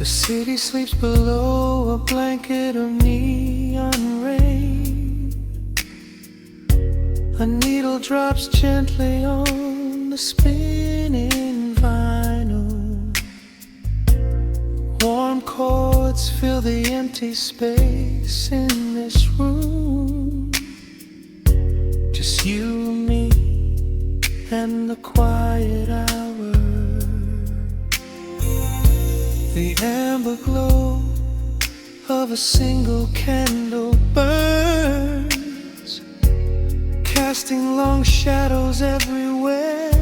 The city sleeps below a blanket of neon rain. A needle drops gently on the spinning vinyl. Warm chords fill the empty space in this room. Just you, me, and the quiet hour. The amber glow of a single candle burns, casting long shadows everywhere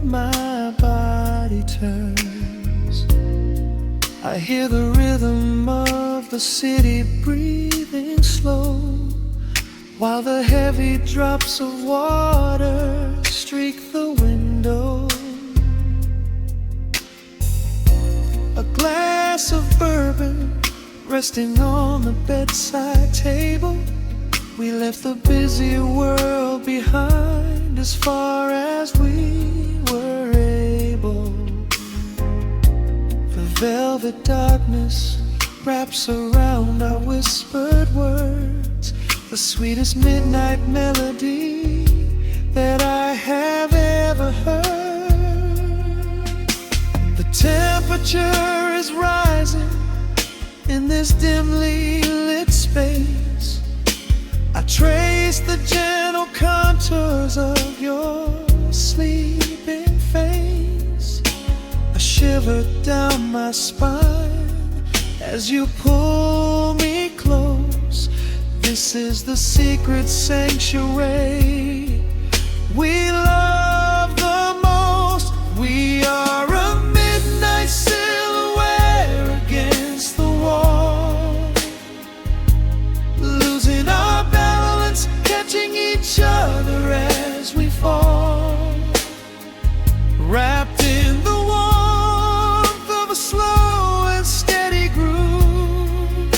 my body turns. I hear the rhythm of the city breathing slow, while the heavy drops of water streak the window. A glass of bourbon resting on the bedside table. We left the busy world behind as far as we were able. The velvet darkness wraps around our whispered words, the sweetest midnight melody that I have ever heard. The temperature is rising in this dimly lit space. I trace the gentle contours of your sleeping face. A shiver down my spine as you pull me close. This is the secret sanctuary we love the most. We are a midnight silhouette against the wall, losing our balance, catching each other as we fall, wrapped in the warmth of a slow and steady groove,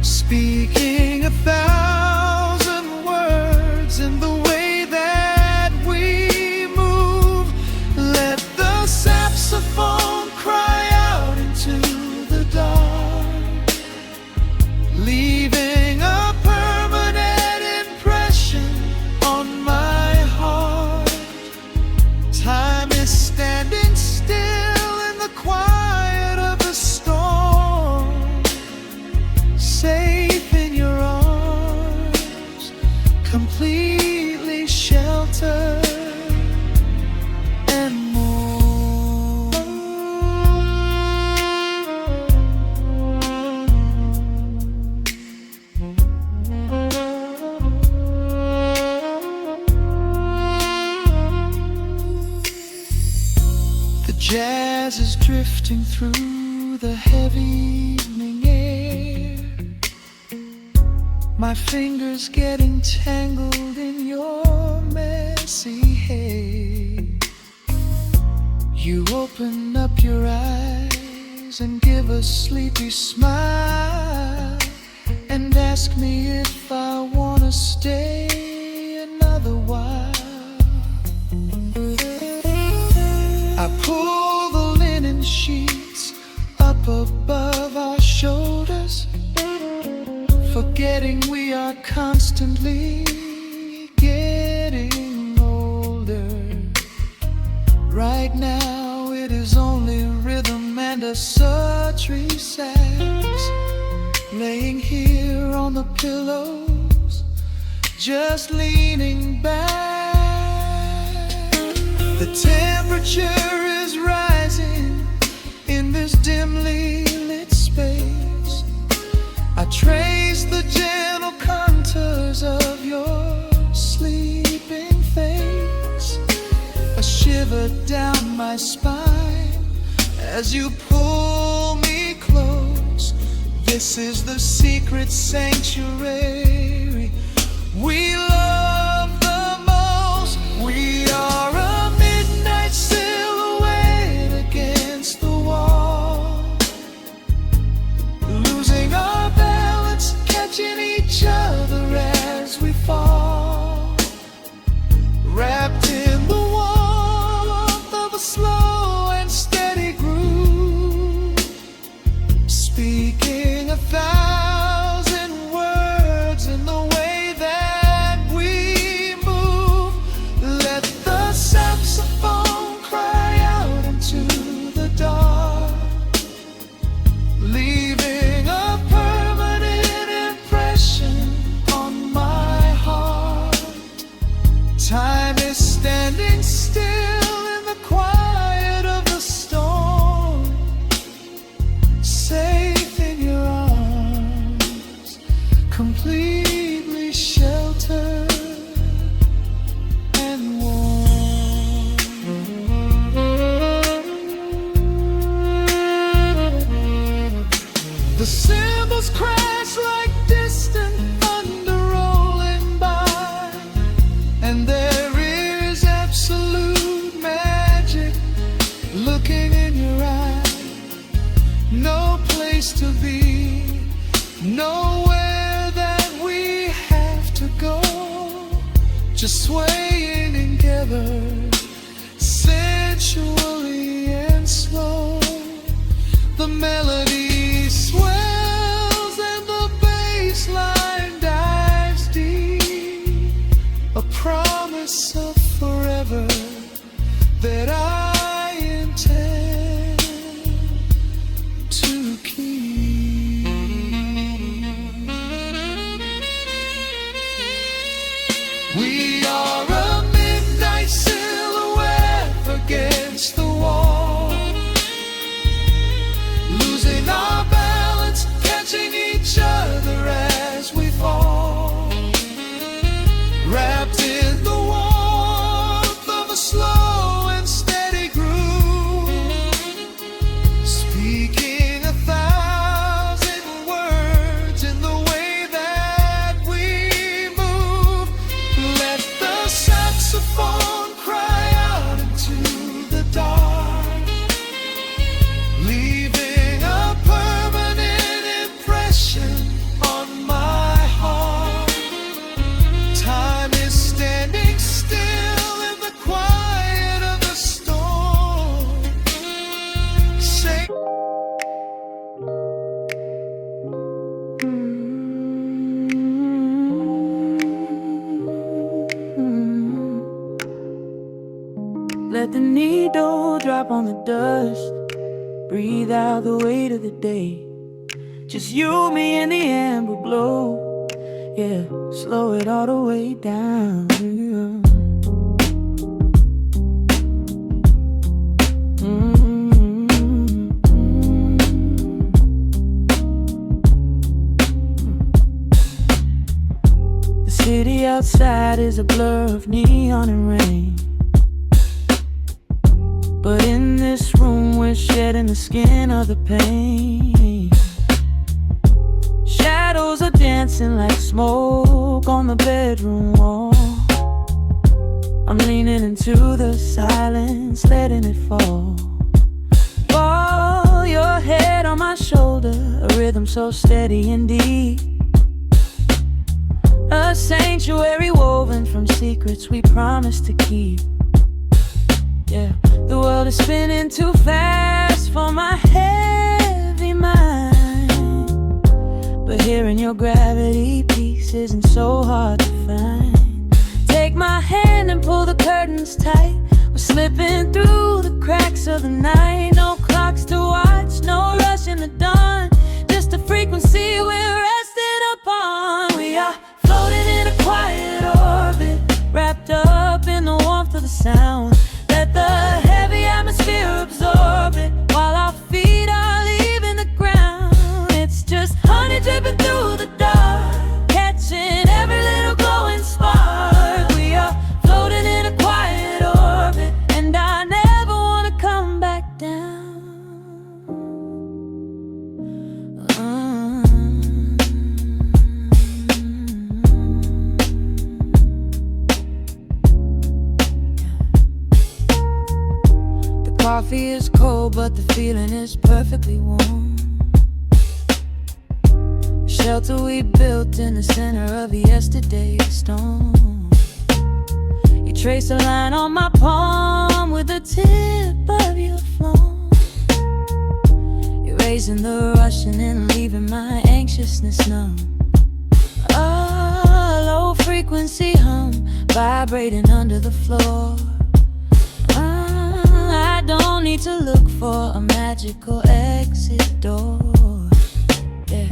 speaking 1,000 words in the way that we move. Let the saxophone cry out into the dark, leaving a permanent impression on my heart. Time is standing still in the quiet of the storm, safe in your arms, completely sheltered and more. The jazz is drifting through the heavy evening air, my fingers getting tangled in your messy hair. You open up your eyes and give a sleepy smile, and ask me if I wanna stay another while. I pull the linen sheets up above our shoulders, forgetting we are constantly getting older. Right now it is only rhythm and a sultry sax, laying here on the pillows, just leaning back. The temperature is rising in this dimly lit space. I trace the gentle contours of your sleeping face. A shiver down my spine as you pull me close. This is the secret sanctuary we love the most. We are a midnight silhouette against the wall, losing our balance, catching each other as we fall, wrapped in the warmth of a slow and steady groove, The cymbals crash like distant thunder rolling by, and there is absolute magic looking in your eye. No place to be, nowhere that we have to go, just swaying together, sensually and slow. The melody swells and the bass line dives deep, a promise of forever that I intend to keep. We are a midnight silhouette against the wall, losing our balance, catching each other as we fall, wrapped in the warmth of a slow and steady groove, speaking 1,000 words in the way that we move. Let the saxophone cry out into the dark, leaving a permanent impression on my heart. Time is standing still in the quiet of the storm. Say let the needle drop on the dust, breathe out the weight of the day. Just you, me, and the amber glow. Yeah, slow it all the way down. The city outside is a blur of neon and rain, but in this room we're shedding the skin of the pain. Shadows are dancing like smoke on the bedroom wall. I'm leaning into the silence, letting it fall. Fall your head on my shoulder, a rhythm so steady and deep, a sanctuary woven from secrets we promised to keep. Yeah, the world is spinning too fast for my heavy mind, but hearing your gravity piece isn't so hard to find. Take my hand and pull the curtains tight. We're slipping through the cracks of the night. No clocks to watch, no rush in the dawn, just a frequency we're resting upon. We are floating in a quiet orbit, wrapped up in the warmth of the sound. Let the heavy atmosphere absorb it while our feet are leaving the ground. It's just honey dripping through the dark, catching every little glowing spark. We are floating in a quiet orbit, and I never want to come back down. Coffee is cold, but the feeling is perfectly warm. Shelter we built in the center of yesterday's storm. You trace a line on my palm with the tip of your phone, erasing the rushing and leaving my anxiousness numb. A low frequency hum vibrating under the floor. I don't need to look for a magical exit door. Yeah,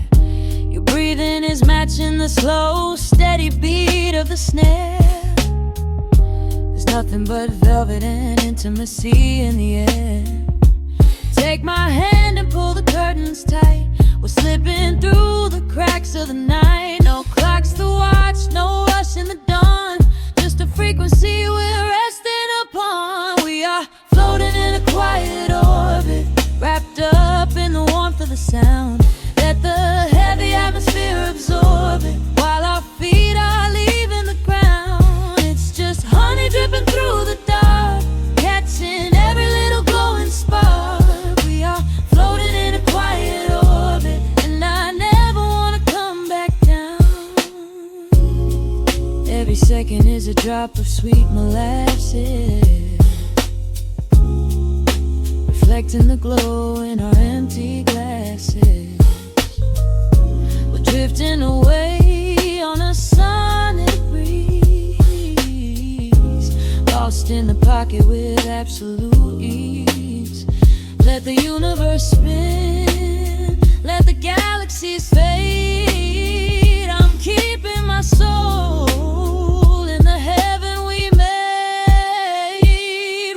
your breathing is matching the slow, steady beat of the snare. There's nothing but velvet and intimacy in the air. Take my hand and pull the curtains tight. We're slipping through the cracks of the night. No clocks to watch, no rush in the dawn, just a frequency we're resting upon. We are floating in a quiet orbit, wrapped up in the warmth of the sound. Let the drop of sweet molasses, reflecting the glow in our empty glasses. We're drifting away on a sonic breeze, lost in the pocket with absolute ease. Let the universe spin, let the galaxies fade. I'm keeping my soul in the heaven we made.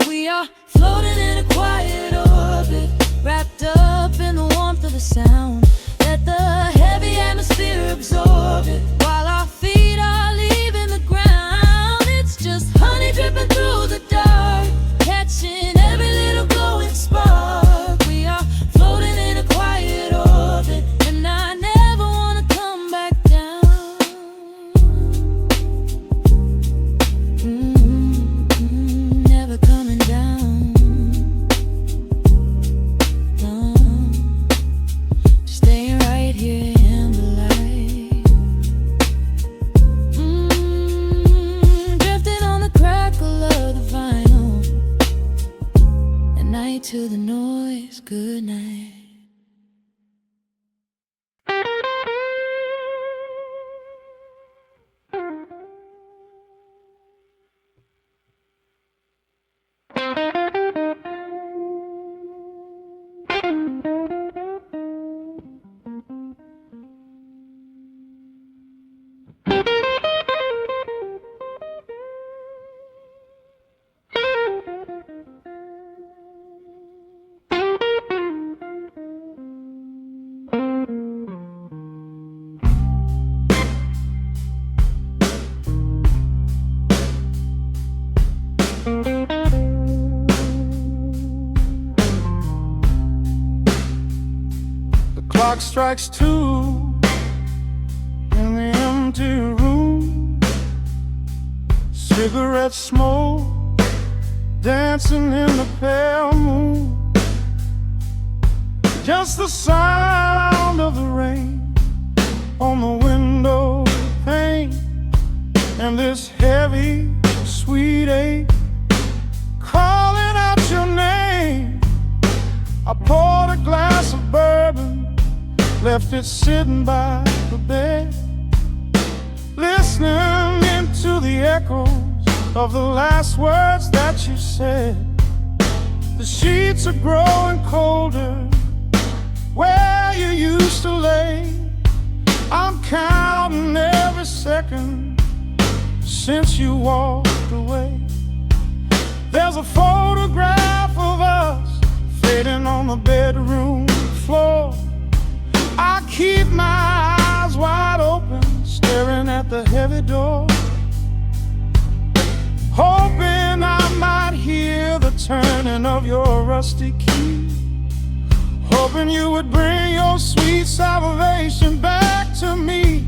We are floating in a quiet orbit, wrapped up in the warmth of the sound. Let the heavy atmosphere absorb it, while our feet are leaving the ground. It's just honey dripping through the dark, catching every little glowing spark. We are floating in a quiet orbit, and I never wanna come back down. Never coming down. No, staying right here in the light. Drifting on the crackle of the vinyl. At night to the noise, good night. The clock strikes 2 in the empty room. Cigarette smoke dancing in the pale moon. Just the sound of the rain on the window pane, and this heavy, sweet ache calling out your name. I poured a glass of bourbon, left it sitting by the bed, listening into the echoes of the last words that you said. The sheets are growing colder where you used to lay. I'm counting every second since you walked away. There's a photograph of us fading on the bedroom floor. I keep my eyes wide open, staring at the heavy door, hoping I might hear the turning of your rusty key, hoping you would bring your sweet salvation back to me.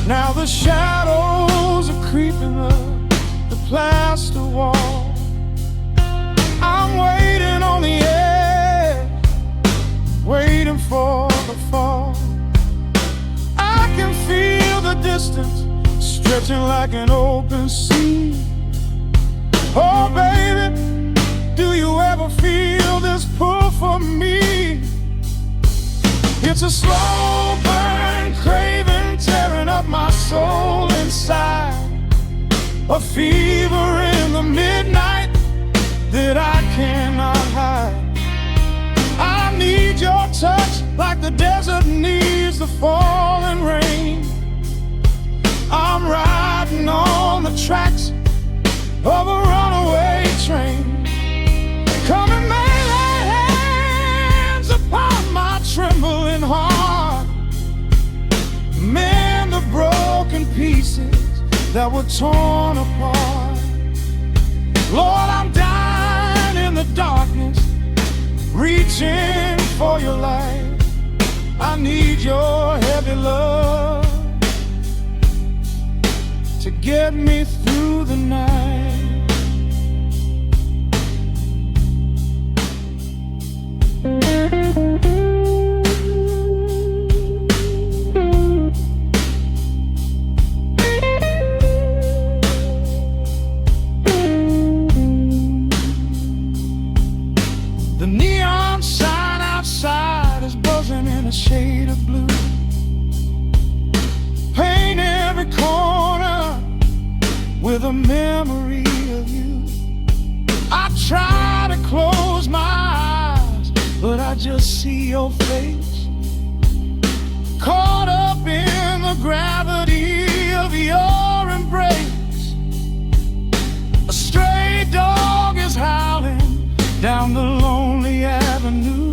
Now the shadows are creeping up the plaster wall. I'm waiting on the edge, waiting for the fall. I can feel the distance stretching like an open sea. Oh baby, do you ever feel this pull for me? It's a slow burn craving tearing up my soul inside, a fever in the midnight that I cannot hide. I need your touch like the desert needs the falling rain. I'm riding on the tracks of a runaway train. Come and lay hands upon my trembling heart, mend the broken pieces that were torn apart. Lord, I'm dying in the darkness, reaching for your light. I need your heavy love to get me through the night. a shade of blue. Paint every corner with a memory of you. I try to close my eyes, but I just see your face, caught up in the gravity of your embrace. A stray dog is howling down the lonely avenue.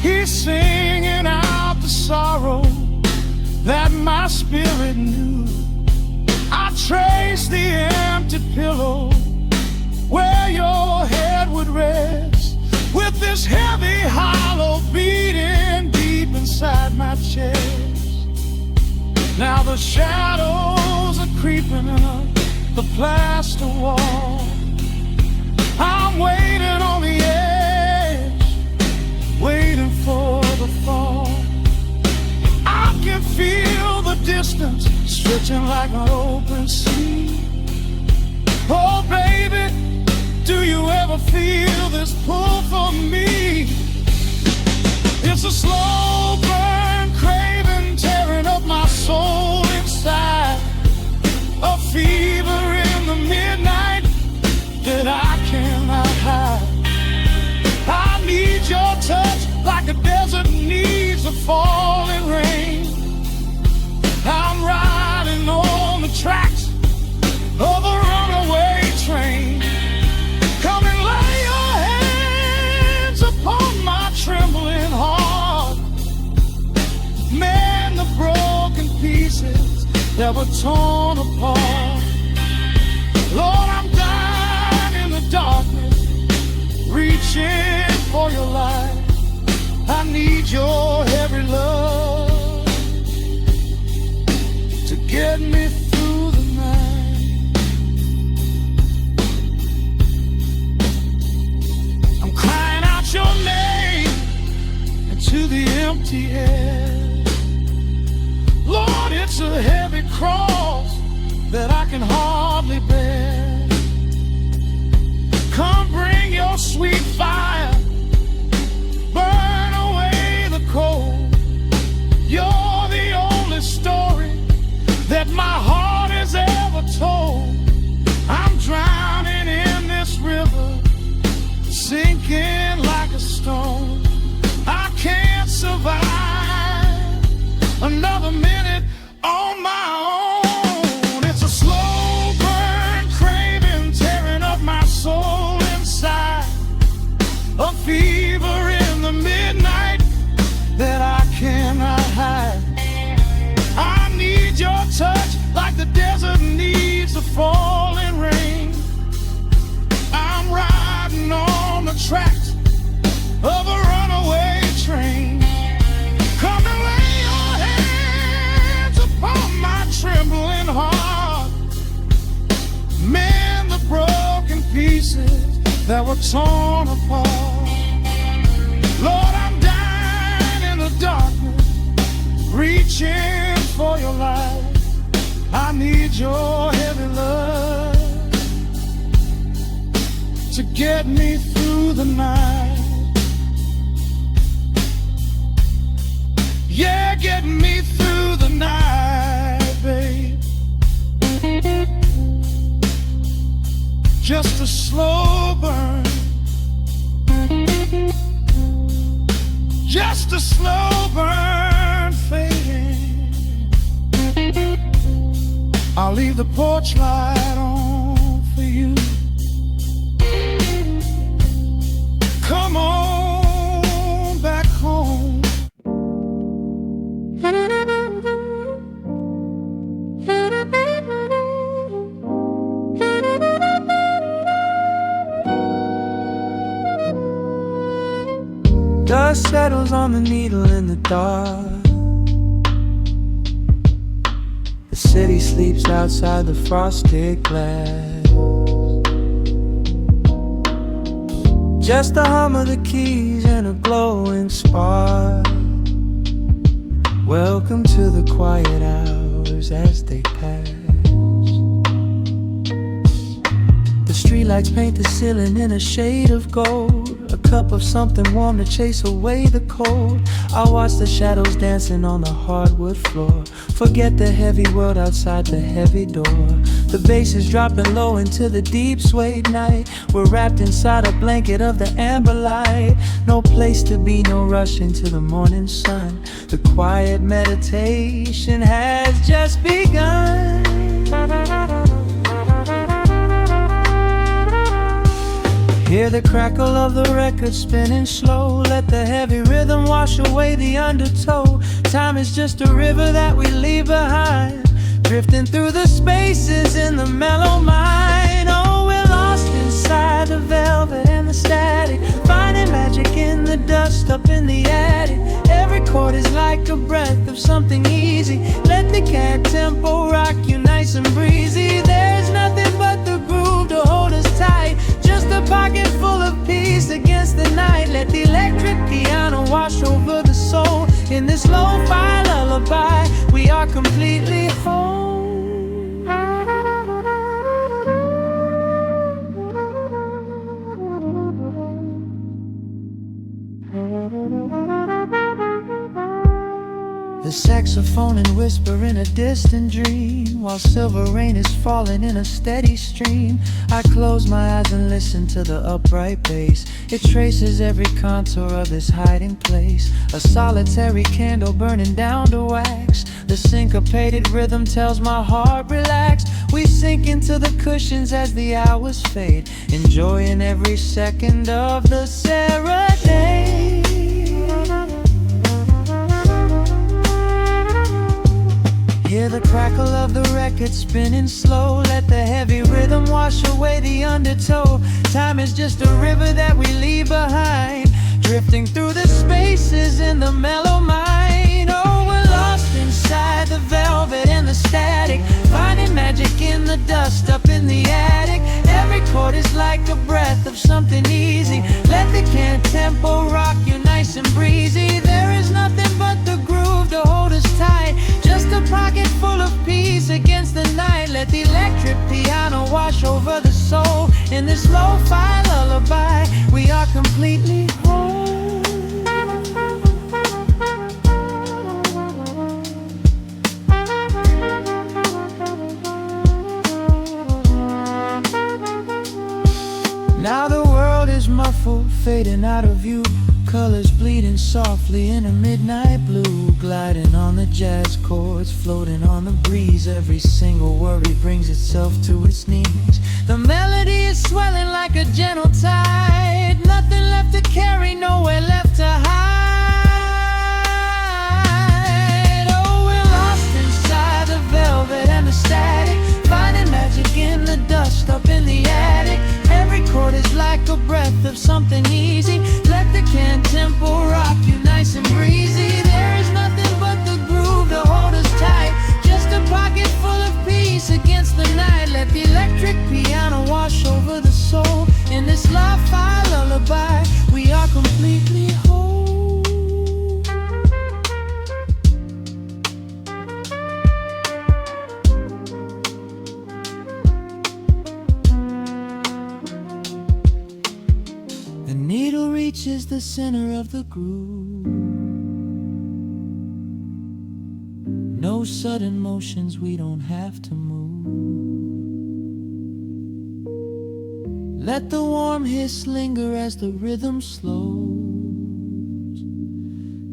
He's singing out the sorrow that my spirit knew. I trace the empty pillow where your head would rest, with this heavy hollow beating deep inside my chest. Now the shadows are creeping up the plaster wall. I'm waiting on the edge, waiting for the fall. I can feel the distance stretching like an open sea. Oh baby, do you ever feel this pull for me? It's a slow burn craving tearing up my soul inside, a fever in the midnight that I cannot hide. I need your touch like a desert needs a falling rain. I'm riding on the tracks of a runaway train. Come and lay your hands upon my trembling heart. Mend the broken pieces that were torn apart. Lord, I'm dying in the darkness, reaching for your light. I need your heavy love to get me through the night. I'm crying out your name into the empty air. Lord, it's a heavy cross that I can hardly bear. Come bring your sweet fire, burn away the cold. You're the only story that my heart has ever told. I'm drowning in this river, sinking like a stone. I can't survive another minute on my own. It's a slow burn craving tearing up my soul inside, a fever in the midnight that I cannot hide. I need your touch like the desert needs a falling rain. I'm riding on the tracks of a runaway train. Come and lay your hands upon my trembling heart. Mend the broken pieces that were torn apart. Lord, I'm dying in the darkness, reaching for your light. I need your heavy love to get me through the night. Yeah, get me through the night, babe. Just a slow burn, just a slow burn fading. I'll leave the porch light on for you. Come on back home. Dust settles on the needle in the dark. The city sleeps outside the frosted glass. Just the hum of the keys and a glowing spark. Welcome to the quiet hours as they pass. The streetlights paint the ceiling in a shade of gold. A cup of something warm to chase away the cold. I watch the shadows dancing on the hardwood floor. Forget the heavy world outside the heavy door. The bass is dropping low into the deep suede night. We're wrapped inside a blanket of the amber light. No place to be, no rush into the morning sun. The quiet meditation has just begun. Hear the crackle of the record spinning slow. Let the heavy rhythm wash away the undertow. Time is just a river that we leave behind, drifting through the spaces in the mellow mind. Oh, we're lost inside the velvet and the static, finding magic in the dust up in the attic. Every chord is like a breath of something easy. Let the cat tempo rock you nice and breezy. There's nothing but the groove to hold us tight, just a pocket full of peace against the night. Let the electric piano wash over the soul. In this lo-fi lullaby, we are completely whole. The saxophone and whisper in a distant dream, while silver rain is falling in a steady stream. I close my eyes and listen to the upright bass. It traces every contour of this hiding place. A solitary candle burning down to wax. The syncopated rhythm tells my heart relax. We sink into the cushions as the hours fade, enjoying every second of the serenade. Hear the crackle of the record spinning slow. Let the heavy rhythm wash away the undertow. Time is just a river that we leave behind, drifting through the spaces in the mellow mind. Oh, we're lost inside the velvet and the static, finding magic in the dust up in the attic. Every chord is like a breath of something easy. Let the can tempo rock you nice and breezy. There is nothing but the groove to hold us tight, just a pocket full of peace against the night. Let the electric piano wash over the soul. In this lo-fi lullaby, we are completely whole. Now the world is muffled, fading out of view. Colors bleeding softly in a midnight blue, gliding on the jazz chords, floating on the breeze. Every single worry brings itself to its knees. The melody is swelling like a gentle tide. Nothing left to carry, nowhere left to hide. Oh, we're lost inside the velvet and the static, finding magic in the dust up in the attic. Every chord is like a breath of something easy. Let the can tempo rock you nice and breezy. There is nothing but the groove to hold us tight, just a pocket full of peace against the night. Let the electric piano wash over the soul. In this lo-fi lullaby, we are completely whole. The needle reaches the center of the groove. No sudden motions, we don't have to move. Let the warm hiss linger as the rhythm slows,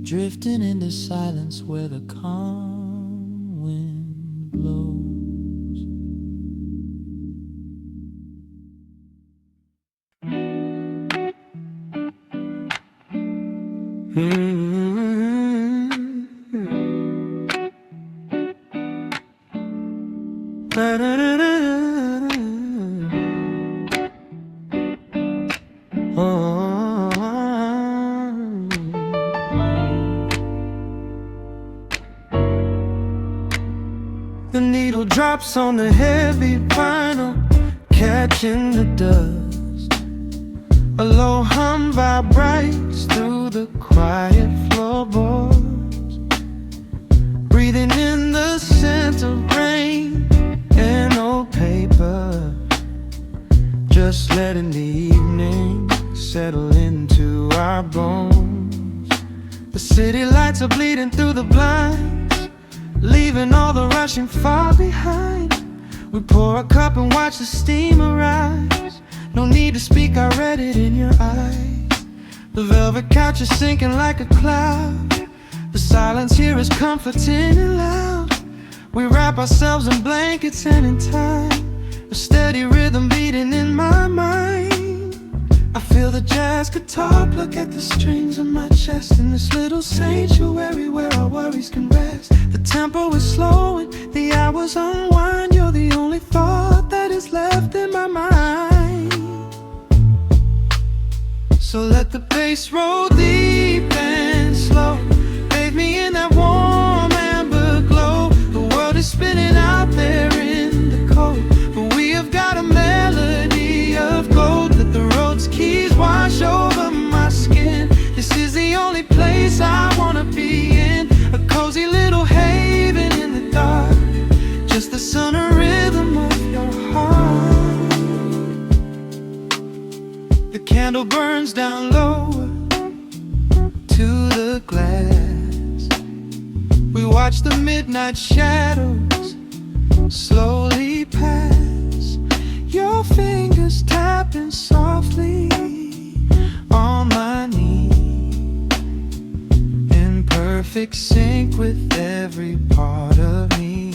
drifting into silence where the calm wind blows. The needle drops on the heavy vinyl, catching the dust. A low hum vibrates through the quiet floorboards, breathing in the scent of rain and old paper. Just letting the evening settle into our bones. The city lights are bleeding through the blinds, leaving all the rushing far behind. We pour a cup and watch the steam arise. No need to speak, I read it in your eyes. The velvet couch is sinking like a cloud. The silence here is comforting and loud. We wrap ourselves in blankets and in time, a steady rhythm beating in my mind. I feel the jazz guitar pluck at the strings of my chest, in this little sanctuary where our worries can rest. The tempo is slowing, the hours unwind. You're the only thought that is left in my mind. So let the bass roll deep and slow, bathe me in that warm amber glow. The world is spinning out there in the cold, but we have got a melody of gold. Let the road's keys wash over my skin. This is the only place I wanna be in, a cozy little haven in the dark, just the sun and rhythm of your heart. The candle burns down low to the glass. We watch the midnight shadows slowly pass. Your fingers tapping softly on my knee, in perfect sync with every part of me.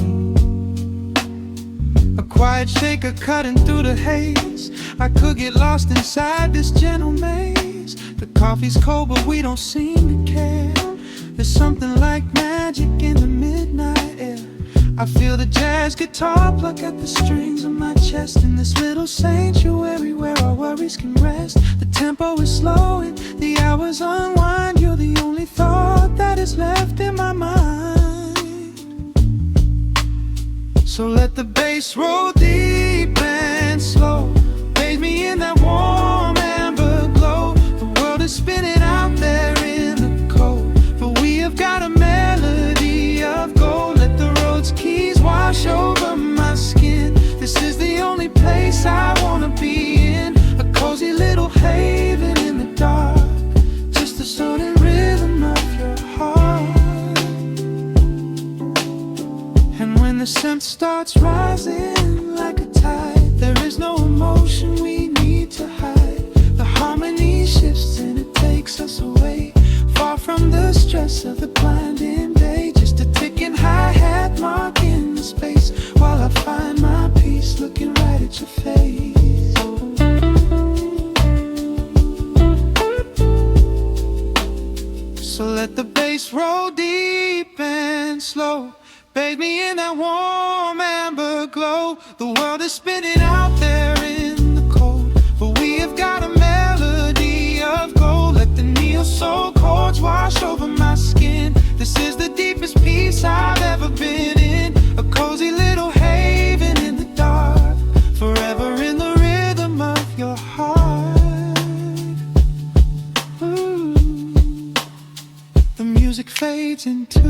A quiet shaker cutting through the haze. I could get lost inside this gentle maze. The coffee's cold but we don't seem to care. There's something like magic in the midnight air. I feel the jazz guitar pluck at the strings of my chest, in this little sanctuary where our worries can rest. The tempo is slowing, the hours unwind. You're the only thought that is left in my mind. So let the bass roll deep and slow, bathe me in that warm amber glow. The world is spinning out there in the cold, but we have got a melody of gold. Let the road's keys wash over my skin. This is the only place I wanna be in, a cozy little haven in the dark, just the sound and rhythm of your heart. And when the scent starts rising like a tide, there is no emotion we need to hide. The harmony shifts and it takes us away, far from the stress of the blinding day. Just a ticking hi-hat marking the space, while I find my peace looking right at your face. So let the bass roll deep and slow, bathe me in that warm amber glow. The world is spinning out there in the cold, but we have got a melody of gold. Let the neo-soul chords wash over my skin. This is the deepest peace I've ever been in, a cozy little haven in the dark, forever in the rhythm of your heart. Ooh. The music fades into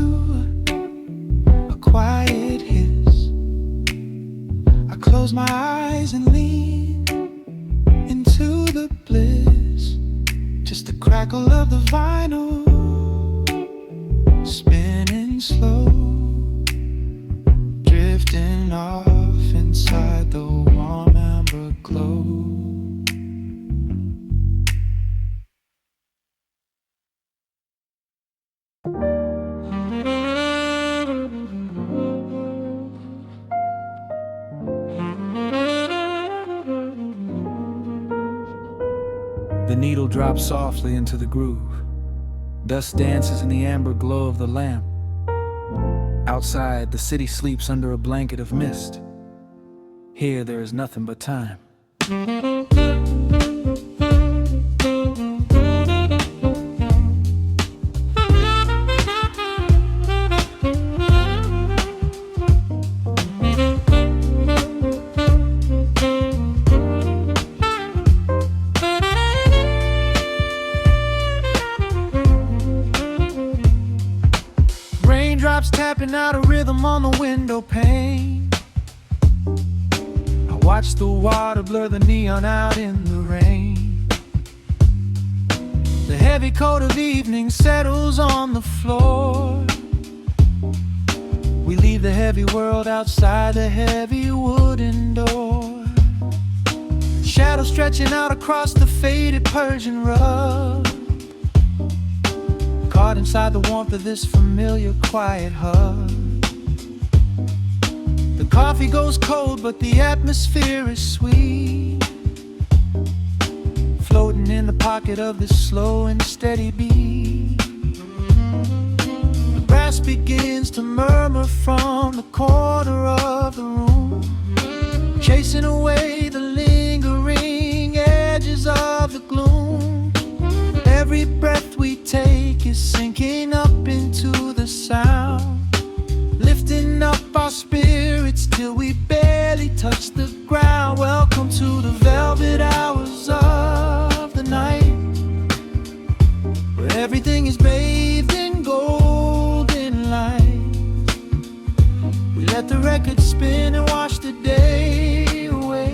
a quiet hiss. I close my eyes and lean into the bliss, just the crackle of the vinyl spinning slow, drifting off inside the warm amber glow. The needle drops softly into the groove. Dust dances in the amber glow of the lamp. Outside, the city sleeps under a blanket of mist. Here, there is nothing but time. Raindrops tapping out a rhythm on the window pane. I Watch the water blur the neon out in the rain. The heavy coat of evening settles on the floor. We leave the heavy world outside the heavy wooden door. Shadow stretching out across the faded Persian rug, caught inside the warmth of this familiar quiet hug. The coffee goes cold, but the atmosphere is sweet, floating in the pocket of this slow and steady beat. The brass begins to murmur from the corner of the room, chasing away the lingering edges of the gloom. Every breath we take is sinking up into the sound, lifting up our spirits till we barely touch the ground. Welcome to the velvet hours of the night, where everything is bathed in golden light. We let the record spin and wash the day away.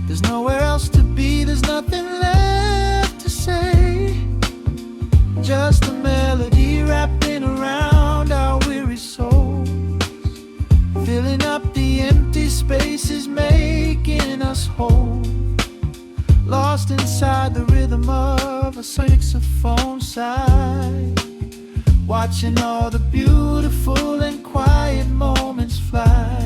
There's nowhere else to be, there's nothing left to say. Just a melody wrapping around our weary souls, filling up the empty spaces, making us whole. Lost inside the rhythm of a saxophone sigh, watching all the beautiful and quiet moments fly.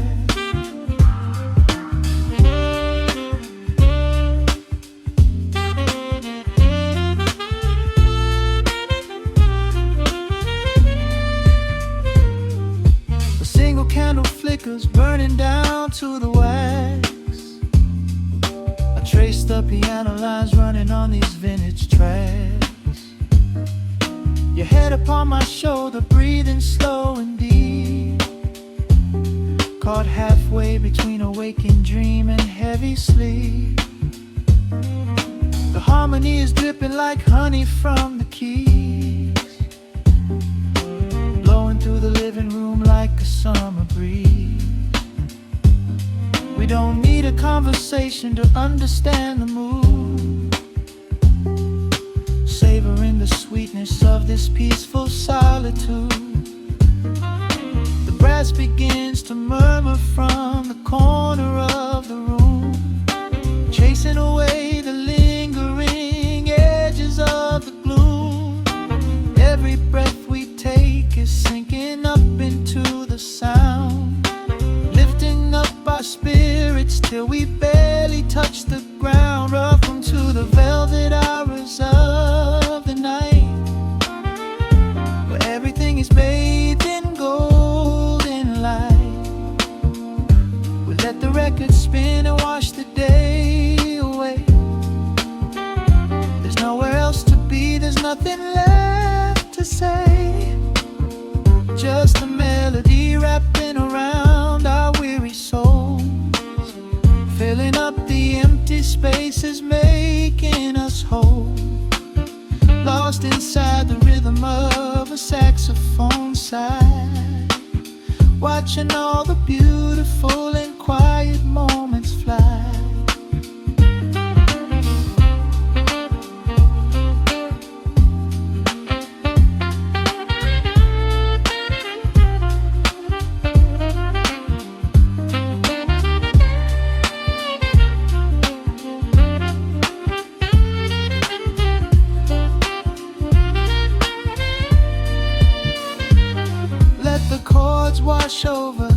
A single candle flickers, burning down to the wax. I trace the piano lines running on these vintage tracks. Your head upon my shoulder, breathing slow and deep, caught halfway between a waking dream and heavy sleep. The harmony is dripping like honey from the keys, blowing through the living room like a summer breeze. We don't need a conversation to understand the mood, savoring the sweetness of this peaceful solitude. The brass begins to murmur from the corner of the room, chasing away the lingering edges of the gloom. Every breath we take is sinking up into the sound, lifting up our spirits till we barely touch the ground. Welcome to the velvet hours of the night, where everything is bathed in golden light. We let the record spin and wash the day away. There's nowhere else to be, there's nothing left to say. Just a melody wrapping around our weary souls, filling up the empty spaces, making us whole. Lost inside the rhythm of a saxophone sigh, watching all the beautiful and quiet moments fly. Wash over,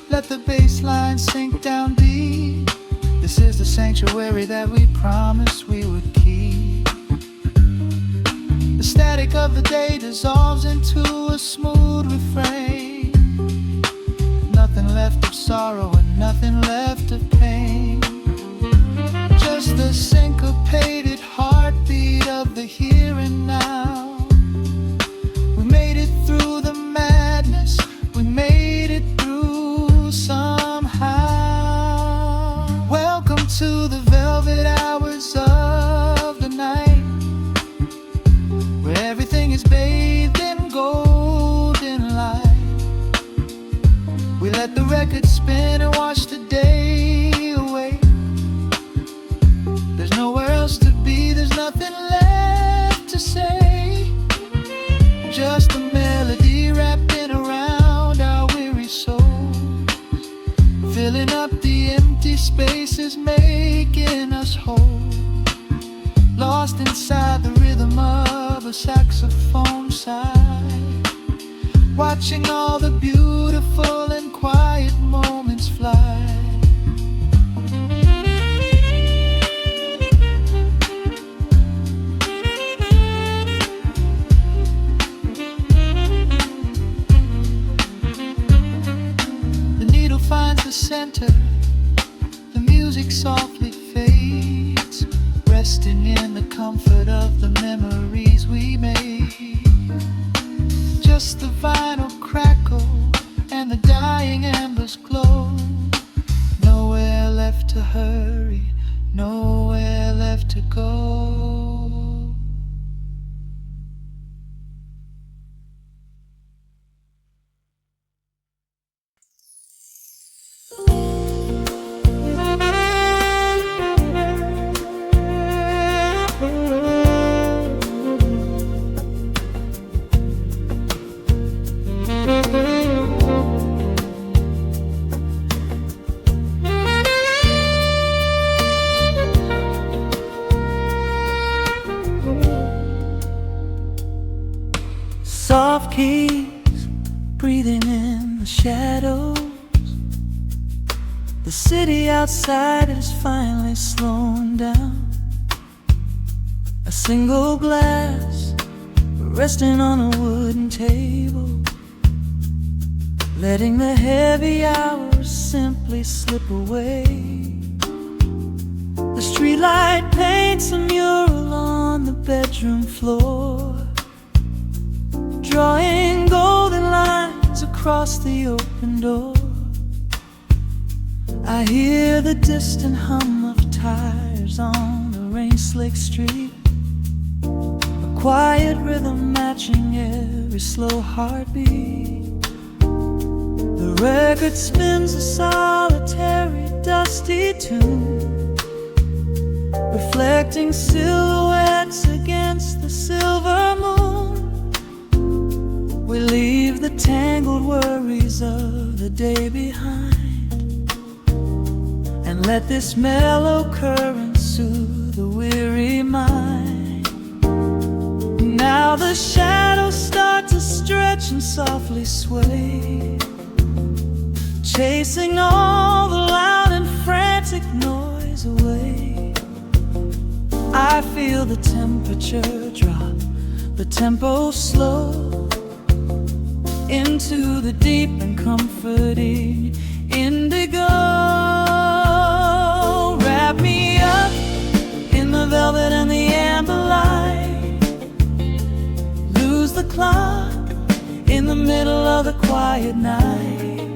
let the bass line sink down deep. This is the sanctuary that we promised we would keep. The static of the day dissolves into a smooth refrain. Nothing left of sorrow and nothing left of pain, just the syncopated heartbeat of the here and now. We made it through the madness, we made it through somehow. Welcome to the velvet hours of the night, where everything is bathed in golden light. We let the record spin and watch the day the saxophone side, watching all the beautiful and quiet moments fly. The needle finds the center, the music softly fades, resting in the comfort of the memories we made. Just the vinyl crackle and the dying embers glow. Nowhere left to hurry, nowhere left to go. Soft keys breathing in the shadows. The city outside is finally slowing down. A single glass resting on a wooden table, letting the heavy hours simply slip away. The streetlight paints a mural on the bedroom floor, drawing golden lines across the open door. I hear the distant hum of tires on the rain-slicked street, a quiet rhythm matching every slow heartbeat. The record spins a solitary, dusty tune, reflecting silhouettes against the silver moon. We leave the tangled worries of the day behind, and let this mellow current soothe the weary mind. Now the shadows start to stretch and softly sway, chasing all the loud and frantic noise away. I feel the temperature drop, the tempo slow, into the deep and comforting indigo. Wrap me up in the velvet and the amber light, lose the clock in the middle of the quiet night.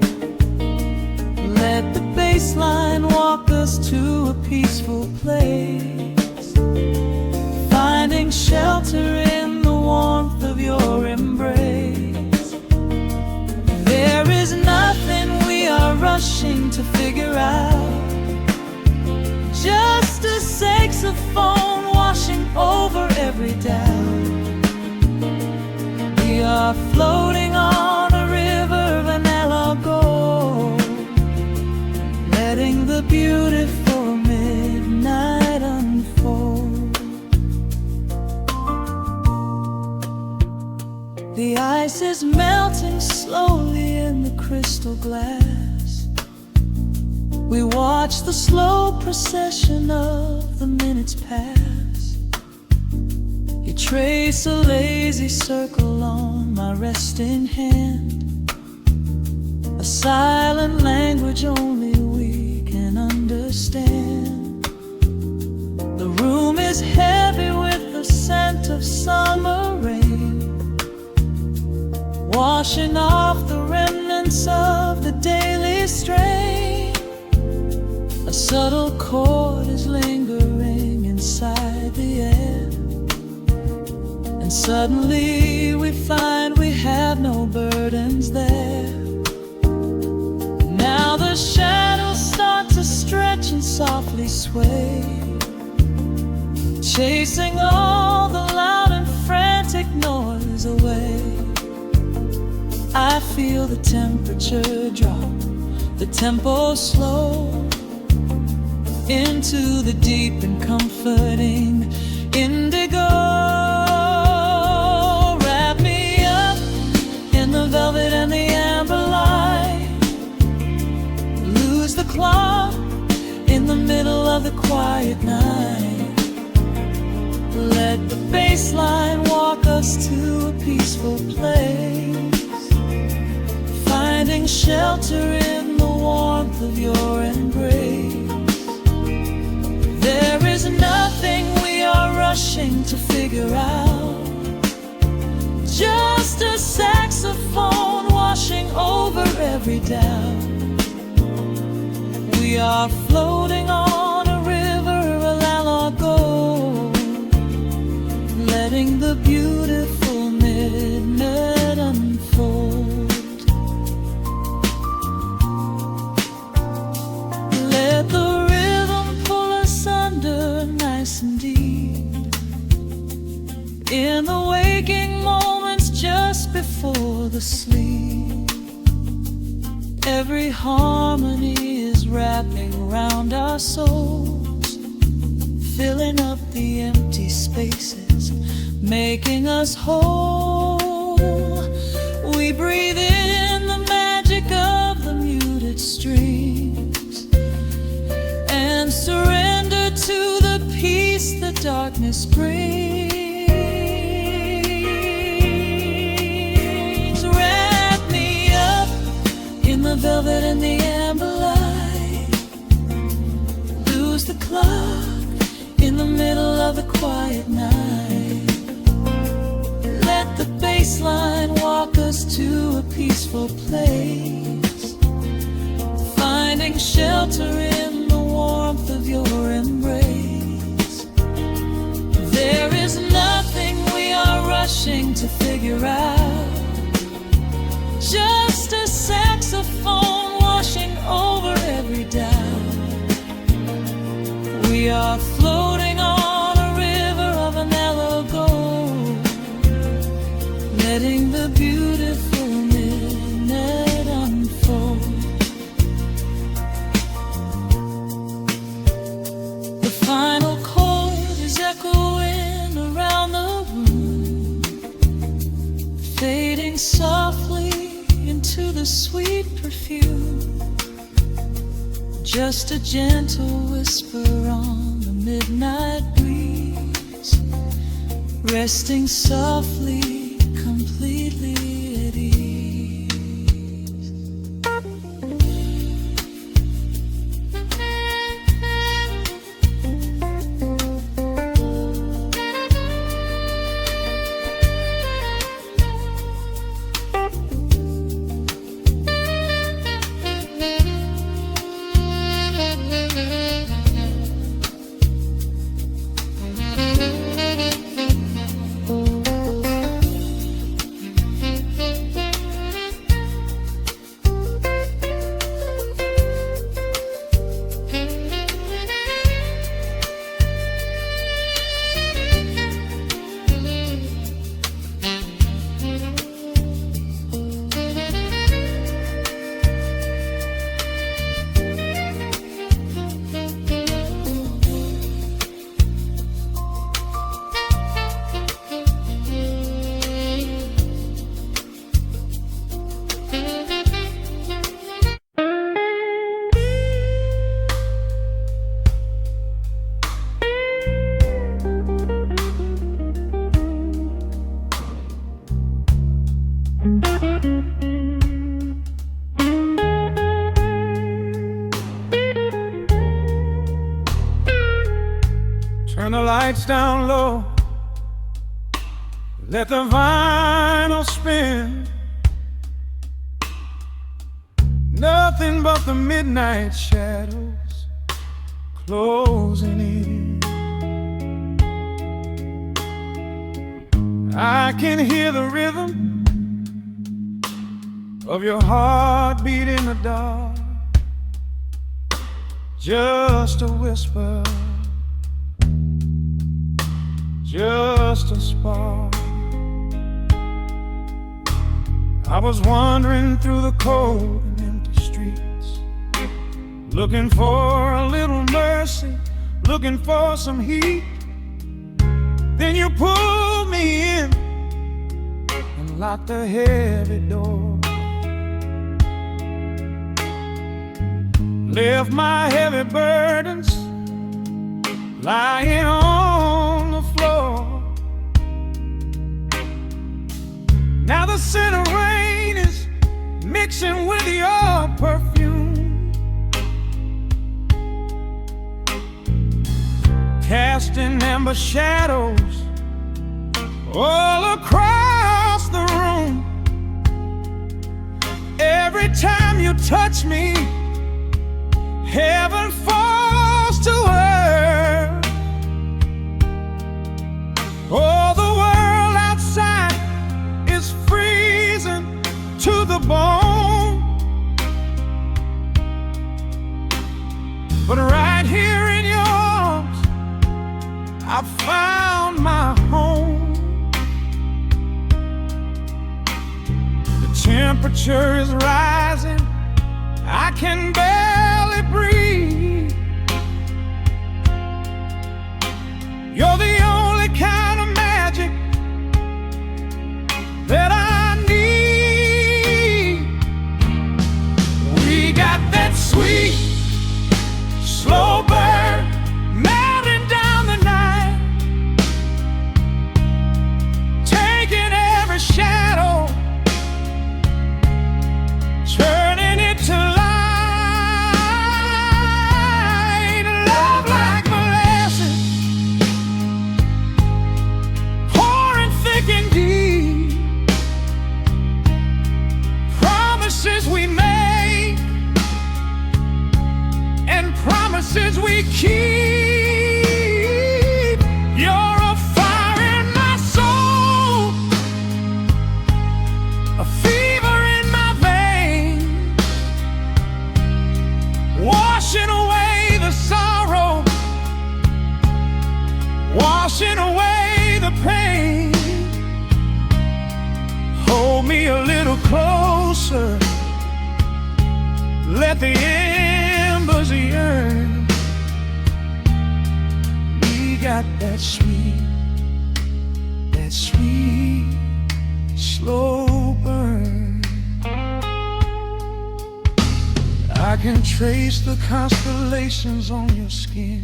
Let the bass line walk us to a peaceful place, finding shelter in the warmth of your embrace. There is nothing we are rushing to figure out, just a saxophone washing over every doubt. We are floating on a river vanilla gold, letting the beautiful midnight unfold. The ice is melting slowly in the crystal glass. We watch the slow procession of the minutes pass. You trace a lazy circle on my resting hand, a silent language only we can understand. The room is heavy with the scent of summer rain, washing off the remnants of the daily strain. A subtle chord is lingering inside the air, and suddenly we find we have no burdens there. Now the shadows start to stretch and softly sway, chasing all the loud and frantic noise away. I feel the temperature drop, the tempo slow, into the deep and comforting indigo. of the quiet night. Let the bass line walk us to a peaceful place, finding shelter in the warmth of your embrace. There is nothing we are rushing to figure out, just a saxophone washing over every doubt. We are floating on a river, a go, letting the beautiful midnight unfold. Let the rhythm pull us under nice and deep, in the waking moments just before the sleep. Every harmony is wrapping around our souls, filling up the empty spaces, making us whole. We breathe in the magic of the muted strings and surrender to the peace the darkness brings. Wrap me up in the velvet and the amber light, lose the clock in the middle of the quiet night. Let the bass line walk us to a peaceful place, finding shelter in the warmth of your embrace. There is nothing we are rushing to figure out, just a saxophone washing over every doubt. We are floating on a river of an gold, letting the beautiful midnight unfold. The final chord is echoing around the room, fading softly into the sweet perfume. Just a gentle whisper on the midnight breeze, resting softly, completely at ease. Turn the lights down low, let the vinyl spin. Nothing but the midnight shadows closing in. I can hear the rhythm of your heartbeat in the dark, just a whisper, just a spark. I was wandering through the cold and empty streets, looking for a little mercy, looking for some heat. Then you pulled me in and locked the heavy door, left my heavy burdens lying on the floor. Now the scent of rain is mixing with your perfume, casting amber shadows all across the room. Every time you touch me, heaven falls to earth. Oh, the world outside is freezing to the bone, but right here in your arms I found my home. The temperature is rising, I can barely breathe. You're the only kind of magic that I need. We got that sweet, slow burn melting down the night, taking every shadow, turning it to light. Love like molasses, pouring thick and deep. Promises we make and promises we keep. You're a fire in my soul, a fever in my veins, washing away the sorrow, washing away the pain. Hold me a little closer, let the embers yearn. We got that sweet, slow burn. I can trace the constellations on your skin,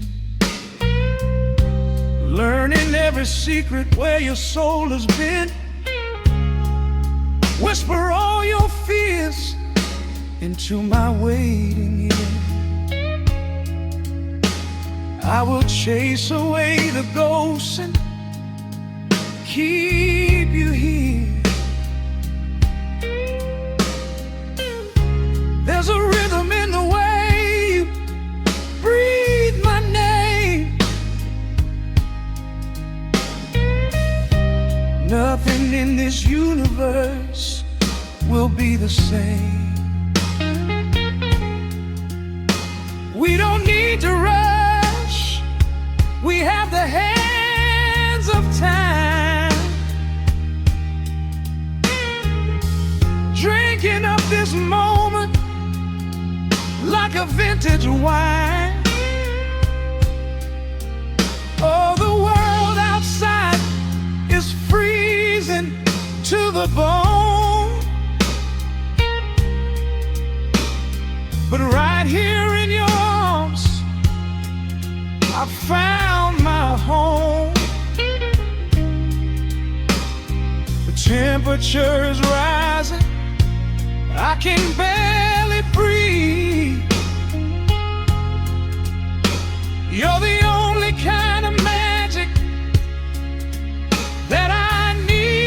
learning every secret where your soul has been. Whisper all your fears into my waiting ear. I will chase away the ghosts and keep you here. There's a rhythm in the way you breathe my name. Nothing in this universe will be the same. We don't need to rush, we have the hands of time, drinking up this moment like a vintage wine. Oh, the world outside is freezing to the bone, but right here in your arms I found my home. The temperature is rising, I can barely breathe. You're the only kind of magic that I need.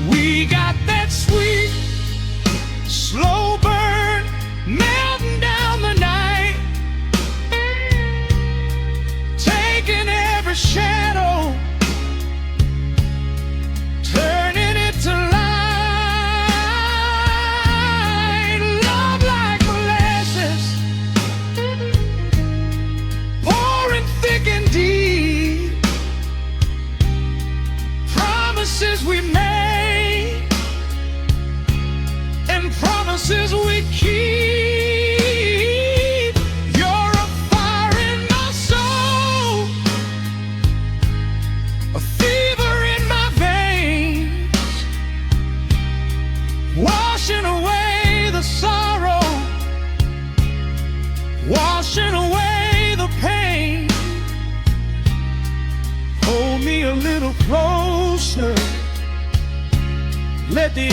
We got that sweet, slow burn melting down the night, taking every shadow, turning it to light. Love like molasses, a little closer. Let the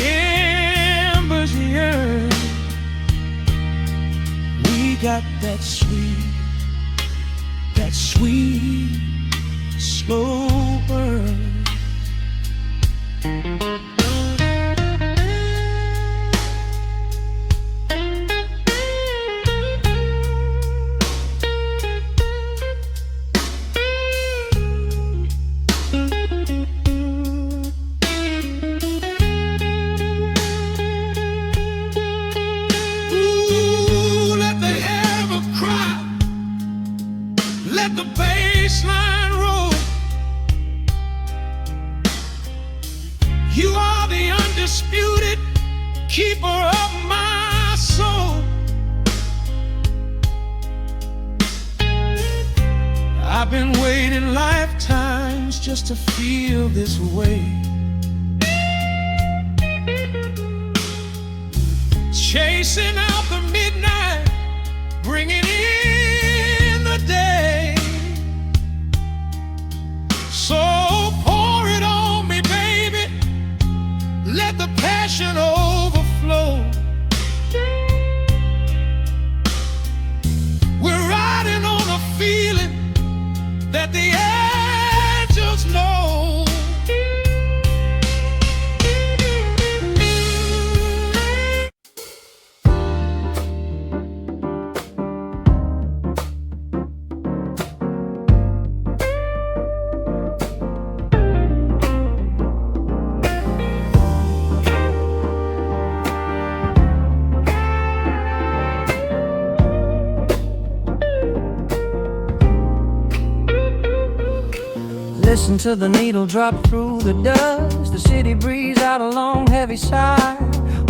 embers yearn. We got that sweet, slow burn. Let the bass line roll. You are the undisputed keeper of my soul. I've been waiting lifetimes just to feel this way. Chasing out the midnight, bringing in the day. So pour it on me, baby. Let the passion overflow. We're riding on a feeling that the angels know. Listen to the needle drop through the dust. The city breeze out a long heavy sigh.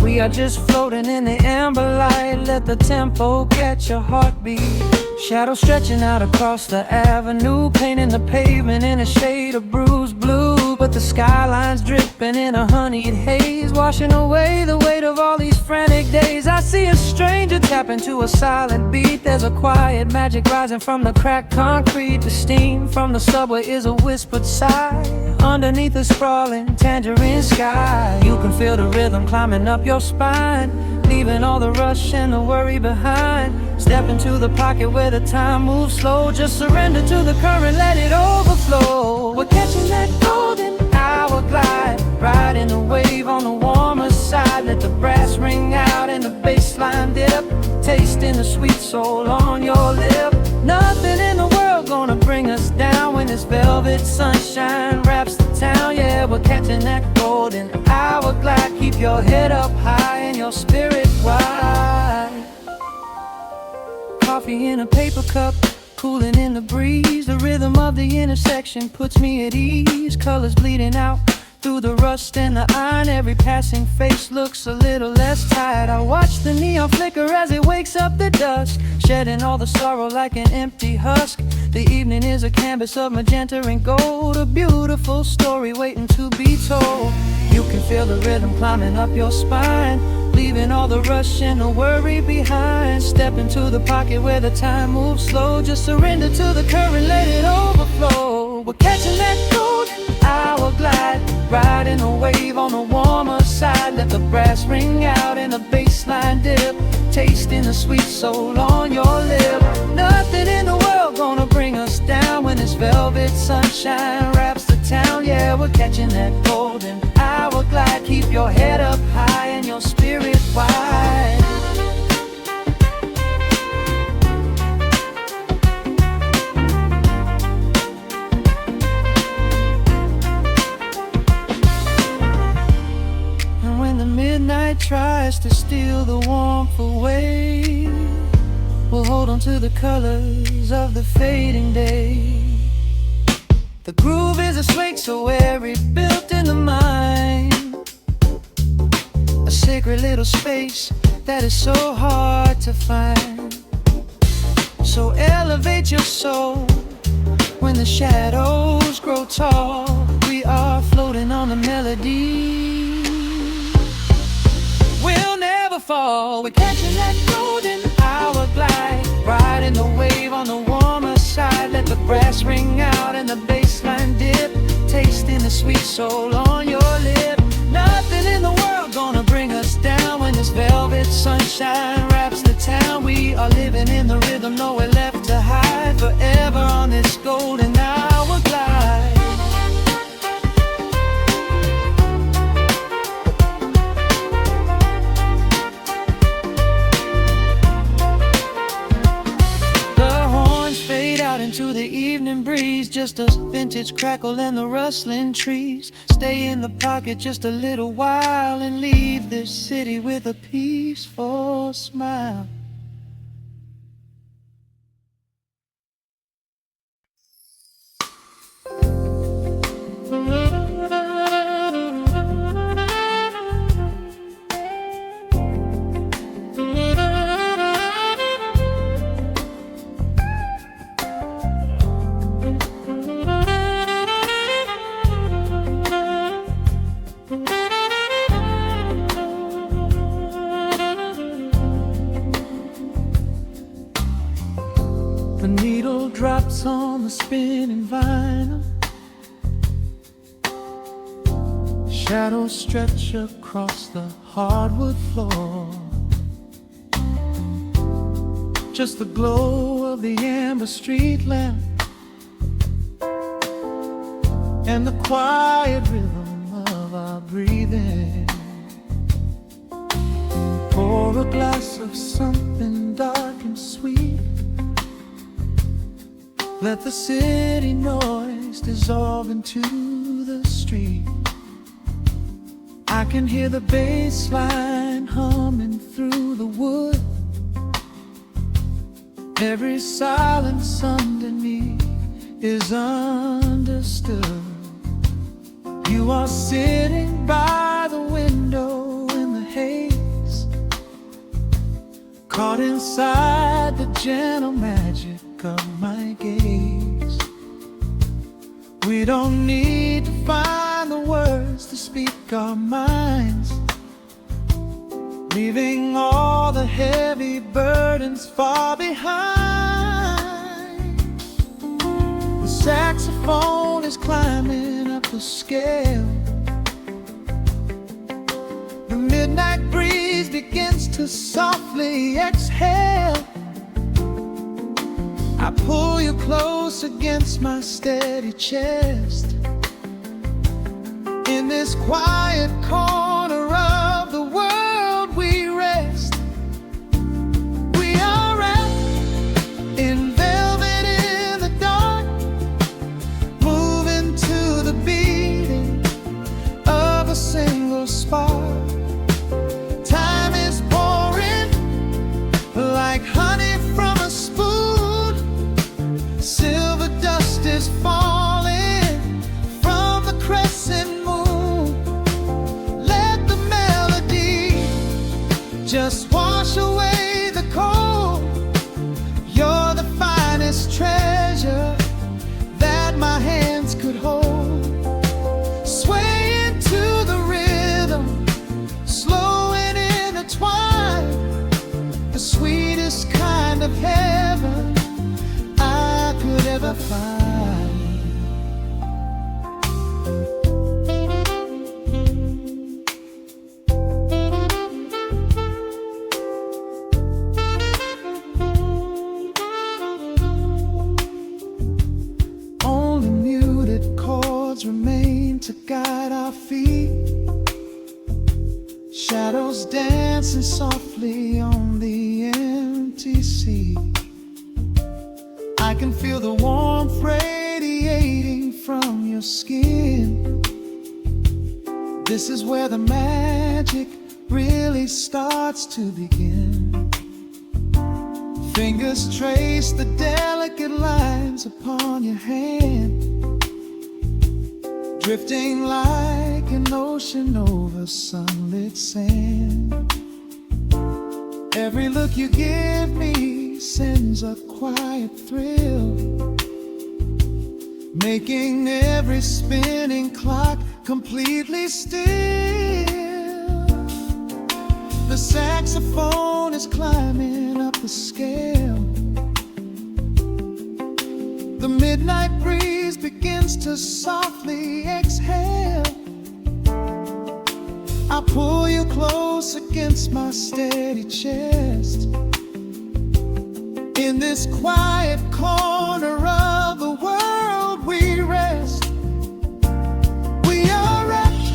We are just floating in the amber light. Let the tempo catch your heartbeat. Shadows stretching out across the avenue, painting the pavement in a shade of bruised blue. But the skyline's dripping in a honeyed haze, washing away the weight of all these frantic days. I see a stranger tap into a silent beat. There's a quiet magic rising from the cracked concrete. The steam from the subway is a whispered sigh underneath the sprawling tangerine sky. You can feel the rhythm climbing up your spine, leaving all the rush and the worry behind. Step into the pocket where the time moves slow. Just surrender to the current, let it overflow. We're catching that golden hour glide, riding the wave on the warmer side. Let the brass ring out and the bass line dip, tasting the sweet soul on your lip. Nothing in the world gonna bring us down when this velvet sunshine wraps the town. Yeah, we're catching that golden hour glide. Keep your head up high and your spirit wide. Coffee in a paper cup, cooling in the breeze. The rhythm of the intersection puts me at ease. Colors bleeding out through the rust and the iron. Every passing face looks a little less tired. I watch the neon flicker as it wakes up the dusk, shedding all the sorrow like an empty husk. The evening is a canvas of magenta and gold, a beautiful story waiting to be told. You can feel the rhythm climbing up your spine, leaving all the rush and the worry behind. Step into the pocket where the time moves slow. Just surrender to the current, let it overflow. We're catching that golden hour glide, riding a wave on the warmer side. Let the brass ring out and the bass line dip, tasting the sweet soul on your lip. Nothing in the world gonna bring us down when this velvet sunshine wraps the town. Yeah, we're catching that golden hour glide. Keep your head up high and your spirit wide. And when the midnight tries to steal the warmth away, we'll hold on to the colors of the fading day. The groove is a swing so airy, built in the mind, a sacred little space that is so hard to find. So elevate your soul when the shadows grow tall. We are floating on the melody, we'll never fall. We're catching that golden hour glide, riding the wave on the warmer side. Let the brass ring out and the bass line dip, sweet soul on your lip. Nothing in the world gonna bring us down when this velvet sunshine wraps the town. We are living in the rhythm, nowhere left to hide, forever on this golden hour glide. Into the evening breeze, just a vintage crackle and the rustling trees. Stay in the pocket just a little while and leave this city with a peaceful smile. The needle drops on the spinning vinyl. Shadows stretch across the hardwood floor. Just the glow of the amber street lamp and the quiet rhythm of our breathing. Pour a glass of something dark and sweet. Let the city noise dissolve into the street. I can hear the bass line humming through the wood. Every silence underneath is understood. You are sitting by the window in the haze, caught inside the gentle magic of my gaze. We don't need to find the words to speak our minds, leaving all the heavy burdens far behind. The saxophone is climbing up the scale. The midnight breeze begins to softly exhale. I pull you close against my steady chest. In this quiet corner of the world we rest. We are wrapped in velvet in the dark, moving to the beating of a single spark. Time is pouring like honey from a spoon. Silver dust is falling from the crescent moon. Let the melody just wash away the cold. You're the finest treasure that my hands could hold. Sway into the rhythm, slow and intertwined. The sweetest kind of heaven I could ever find. Only muted chords remain to guide our feet. Shadows dancing softly on the empty sea. I can feel the warmth radiating from your skin. This is where the magic really starts to begin. Fingers trace the delicate lines upon your hand, drifting like an ocean over sunlit sand. Every look you give me sends a quiet thrill, making every spinning clock completely still. The saxophone is climbing up the scale. The midnight breeze begins to softly exhale. I pull you close against my steady chest. In this quiet corner of the world we rest. We are wrapped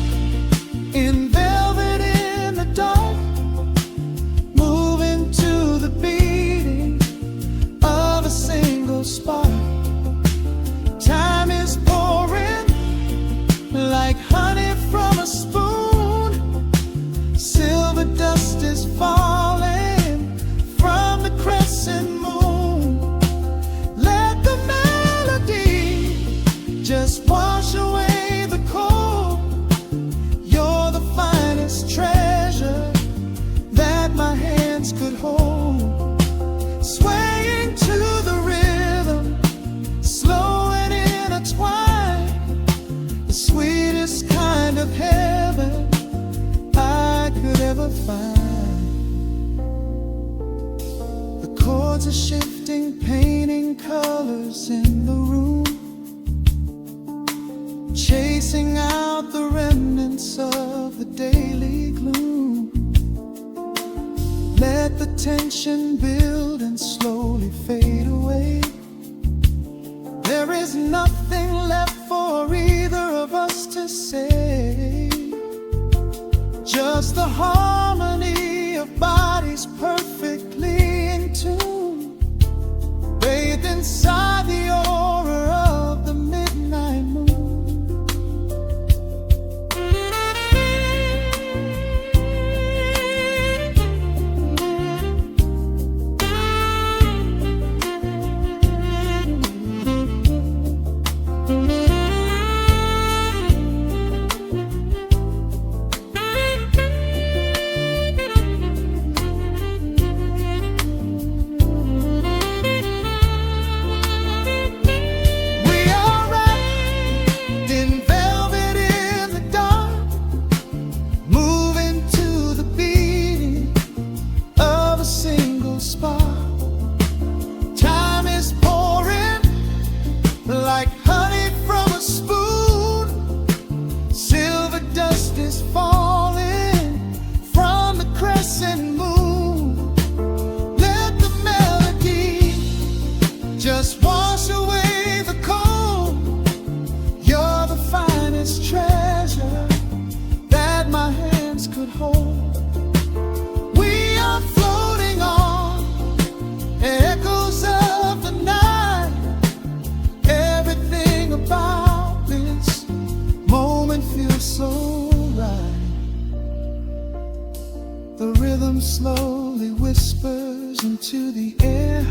in velvet in the dark, moving to the beating of a single spark. Time is pouring like honey from a spoon. Silver dust is falling from the crescent moon. Let the melody just wash away the cold. You're the finest treasure that my hands could hold. Swaying to the rhythm, slow and intertwined, the sweetest kind of heaven I could ever find. The chords are shifting, painting colors in the room, chasing out the remnants of the daily gloom. Let the tension build and slowly fade away. There is nothing left for either of us to say. Just the harmony of bodies perfectly in tune, bathed inside the aura of the midnight moon. Like honey from a spoon, silver dust is falling from the crescent moon. Let the melody just wash away the cold. You're the finest treasure that my hands could hold. We are floating on echoes of the night. Everything about this moment feels so right. The rhythm slowly whispers into the air,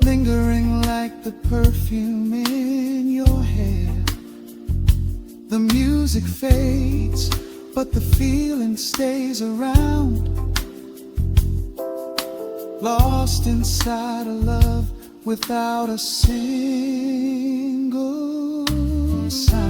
lingering like the perfume in your hair. The music fades, but the feeling stays around, lost inside a love without a single sound.